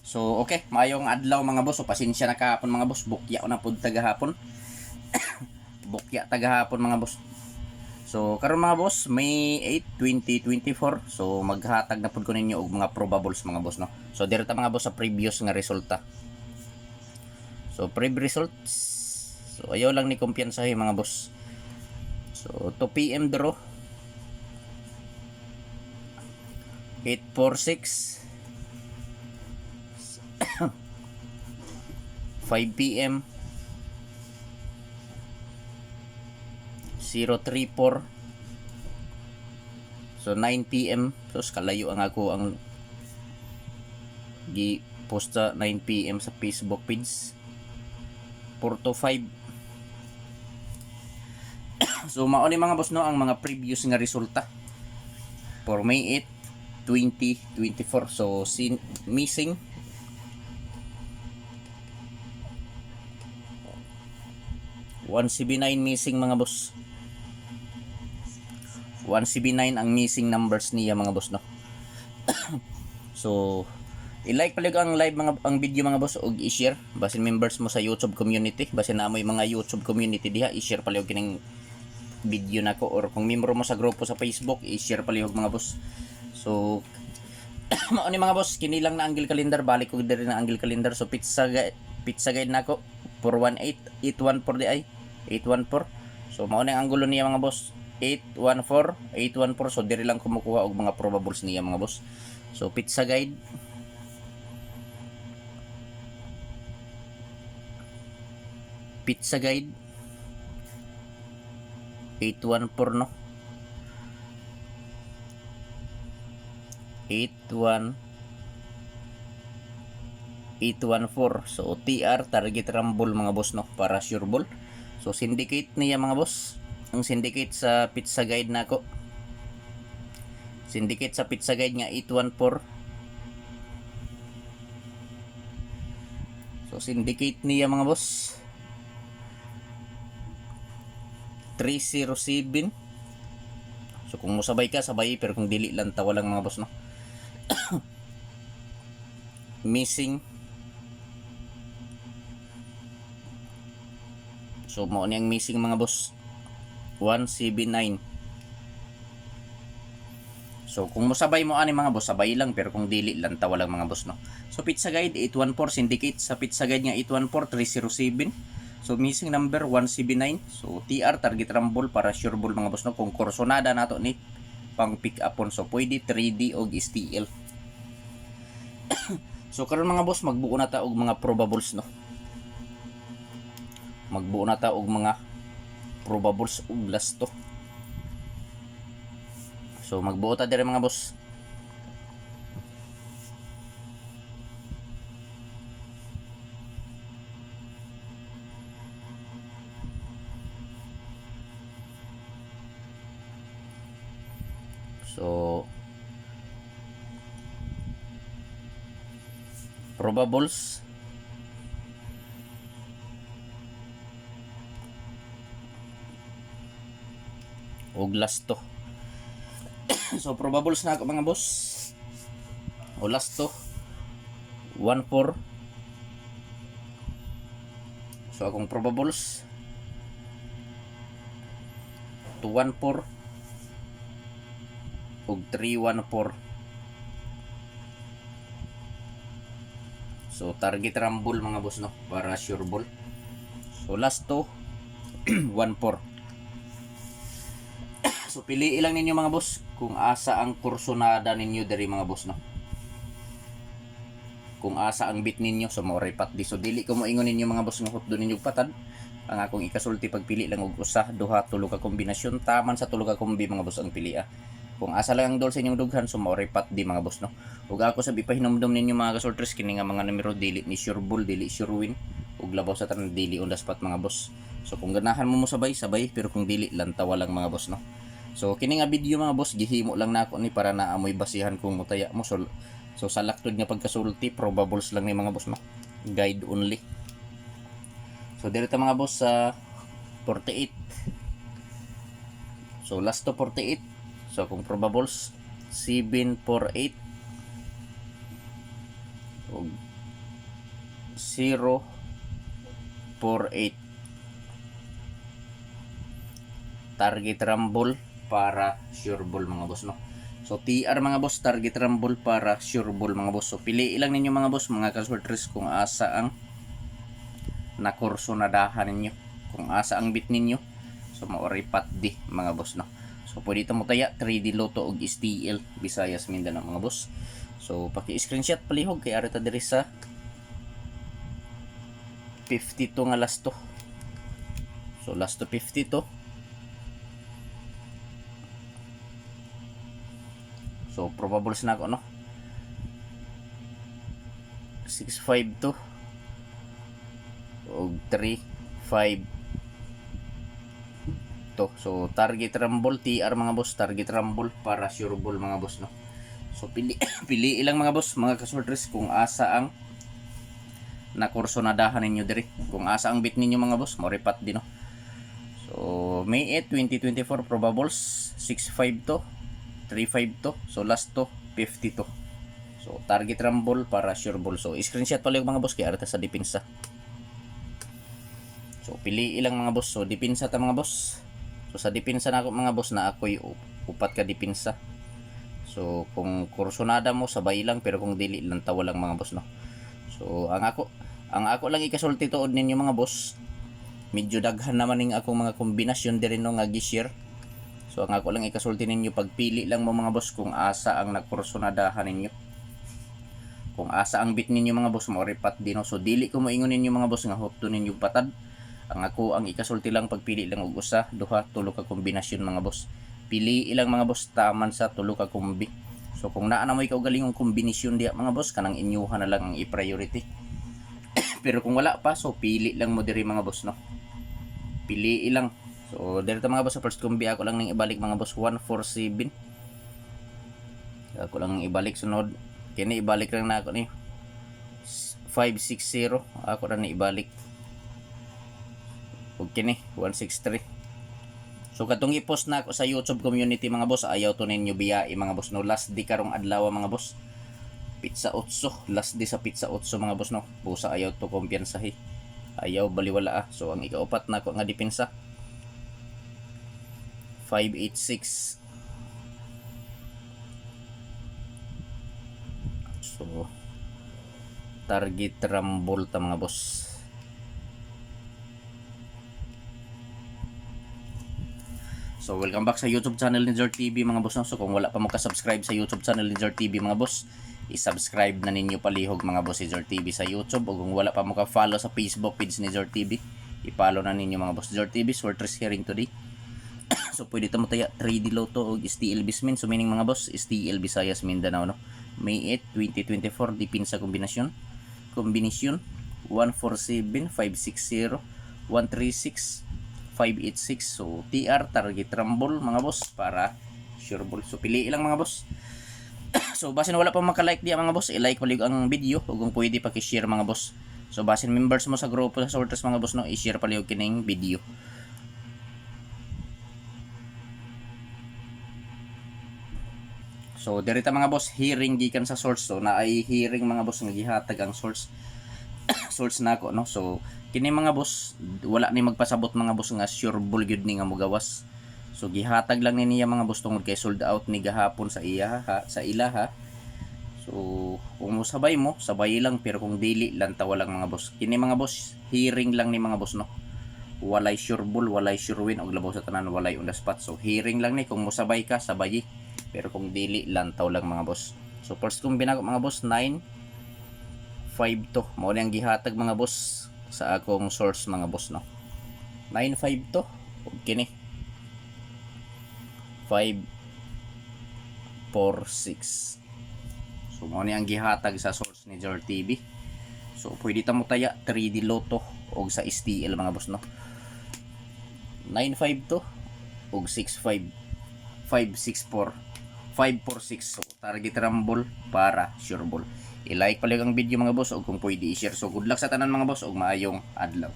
So okay, maayong adlaw mga boss. So pasensya na kahapon mga boss, bukya na pud tagahapon. Bukya tagahapon mga boss. So karon mga boss, May 8, 2024. So maghatag na pud ko ninyo og mga probables mga boss no. So direta mga boss sa previous nga resulta. So previous results. So ayaw lang ni kumpiyansahin mga boss. So 2 PM draw. 846 5 PM 034. So 9 PM. So kalayo ang ako ang gi posta 9 PM sa Facebook page. 4 to 5. So mao ni mga boss no ang mga previous nga resulta for May 8, 2024. So missing 179 missing mga boss. 179 ang missing numbers niya mga boss no. So i-like palig ang live ang video mga boss og i-share basin members mo sa YouTube community, basin na mo mga YouTube community diha i-share palig kining video nako, or kung membro mo sa grupo sa Facebook i-share palig mga boss. So mao ni mga boss, kini lang na angle calendar, balik ko diri na angle calendar. So pizza guide nako 418 814 di ay 814. So mao na ang anggulo niya mga boss, 814. So diri lang kumukuha og mga probables niya mga boss. So pizza guide pizza guide 814 no, 814. So TR target rumble mga boss no, para sure ball. So syndicate niya mga boss, ang syndicate sa pizza guide nako, syndicate sa pizza guide nga 814. So syndicate niya mga boss 307. So kung musabay ka sabay, pero kung dili lang tawa lang mga boss no. Missing. So mo ni ang missing mga boss 179. So kung musabay mo ani mga boss sabay lang, pero kung dili lang tawa lang mga boss no. So pizza guide 814, syndicate sa pizza guide nga 814 307. So missing number 179. So TR target rumble para sure ball mga boss no, kung kursonada nato ni pang pick upon. So pwede 3D og STL. So karon mga boss magbuo na ta og mga probables no. Magbuo na ta og mga probables og last to. So magbuo ta dire mga boss. So probables og last to. So probables na ako mga boss o last to 14. So akong probables 214 og 314. So target rumble mga boss no, para sure ball. So last to 14. So pili lang ninyo mga boss kung asa ang kursonada ninyo diri mga boss no. Kung asa ang bit ninyo, so mo repat di. So dili ko mo ingon ninyo mga boss nga hot do ninyo patad. Ang akong ikasulti pagpili lang og usa, duha, tulo ka kombinasyon, taman sa tulo ka kombi mga boss ang pilia. Kung asa lang ang dol sa inyong dughan, so mo repat di mga boss no. Ug ako sa ipahinomdom ninyo mga kasultres kini nga mga numero dili ni sure ball, dili sure win, ug labaw sa tanan dili on the spot mga boss. So kung ganahan mo sabay, pero kung dili lang tawa lang mga boss no. So kini nga video mga boss gihimo lang nako ni para na amoy basihan kung mutaya mo. So sa laktod nga pagkasulti probables lang ni mga boss no. Guide only. So dito mga boss sa 48. So last to 48. So kung probables 748 o 048 target rumble para sure ball mga boss, no. So TR mga boss, target rumble para sure ball mga boss. So pili lang ninyo mga boss, mga kasorters, kung asa ang nakurso na dahan ninyo, kung asa ang bit ninyo. So maoray patdi mga boss, no. So pwede ito mo taya 3D Lotto og STL Visayas Mindanao mga boss. So paki-screenshot palihog kay arita diri sa 52 nga last to. So last to 52. So probables na ako, no. 652 og 35 to. So target rumble TR mga boss, target rumble para sure ball mga boss, no. So pili pili ilang mga boss, mga kasorters, kung asa ang nakurso na dahan ninyo diri, kung asa ang bit ninyo mga boss, mo repat din, no. So May 8 2024 probables 652 352. So last to 52. So target rumble para sure ball. So screenshot pala yung mga boss kay arta sa depensa. So pili ilang mga boss. So depensa ta mga boss. So sa depensa na ako mga boss, na ako'y upat ka depensa. So kung kursonada mo sabay lang, pero kung dili lang tawa lang mga boss, no. So ang ako lang ikasulti tuod ninyo mga boss. Medyo daghan naman ning akong mga kombinasyon diri no nga gi-share. So ang ako lang ikasulti ninyo, pagpili lang mo mga boss kung asa ang nagkursonadahan ninyo, kung asa ang bit ninyo mga boss, mo repat din, no. So dili ko mo ingon ninyo mga boss nga hupto ninyo patad. Ang ako ang ikasulti lang, pagpili lang og usa, duha, tulo ka kombinasyon mga boss. Pili ilang mga boss taman sa tulo ka kombi. So kung naa na mo ikaw galingong kombinasyon diya mga boss, kanang inyuhan na lang ang i-priority. Pero kung wala pa, so pili lang mo diri mga boss, no. Pili ilang. So dito mga boss, sa first combi ako lang nang ibalik mga boss 147. Ako lang ibalik sunod. Kini ibalik lang na ako ni 560. Ako ra ni ibalik. Ug kini 163. So katong i-post na ako sa YouTube community mga boss, ayaw to ninyo biya mga boss, no. Last di karong adlaw mga boss. Pizza 8. Last di sa pizza 8 mga boss, no. Busa ayaw to kumpiyansahi. Ayaw baliwala. So ang ikaupat na ako nga depensa 586. So target rumble ta mga boss. So welcome back sa YouTube channel ni Zord TV mga boss, no? So kung wala pa mo ka-subscribe sa YouTube channel ni Zord TV mga boss, i-subscribe na ninyo palihog mga boss si Zord TV sa YouTube. O kung wala pa mo ka-follow sa Facebook page ni Zord TV, i-follow na ninyo mga boss. Zord TV, Sorters hearing today. So pwede ito mo taya 3D Lotto o STL Bismin. So meaning mga boss, STL Visayas Mindanao, no. May 8 2024 depensa kombinasyon 147 560 136 586. So TR target rumble mga boss para sure ball. So pili lang mga boss. So basin wala pa maka-like diya mga boss, i-like palig ang video, o kung pwede paki-share mga boss. So basin members mo sa grupo sa Sorters mga boss, no, i-share palig kining video. So dirita mga boss, hearing gikan sa source. So naay hearing mga boss nga gihatag ang source source nako, no. So kini mga boss, wala ni magpasabot mga boss nga sure ball gyud ni nga mogawas. So gihatag lang ni niya mga boss tungod kay sold out ni gahapon sa iya sa ilaha. So kung sabay mo, sabay lang, pero kung dili lang tawa lang mga boss. Kini mga boss, hearing lang ni mga boss, no. Walay sure ball, walay sure win, og labaw sa tanan walay on the spot. So hearing lang ni, kung mosabay ka sabay, pero kung dili lang taw lang mga boss. So first kung binago mga boss 952 mo nang gihatag mga boss sa akong source mga boss, no. 952 og kini 546. So mo ni ang gihatag sa source ni Zord TV. So pwede ta mo taya 3D Lotto og sa STL mga boss, no. 952 og 65 564 546. So target rumble para sure ball. I-like palig ang video mga boss, o kung pwede i-share. So good luck sa tanan mga boss, og maayong adlaw.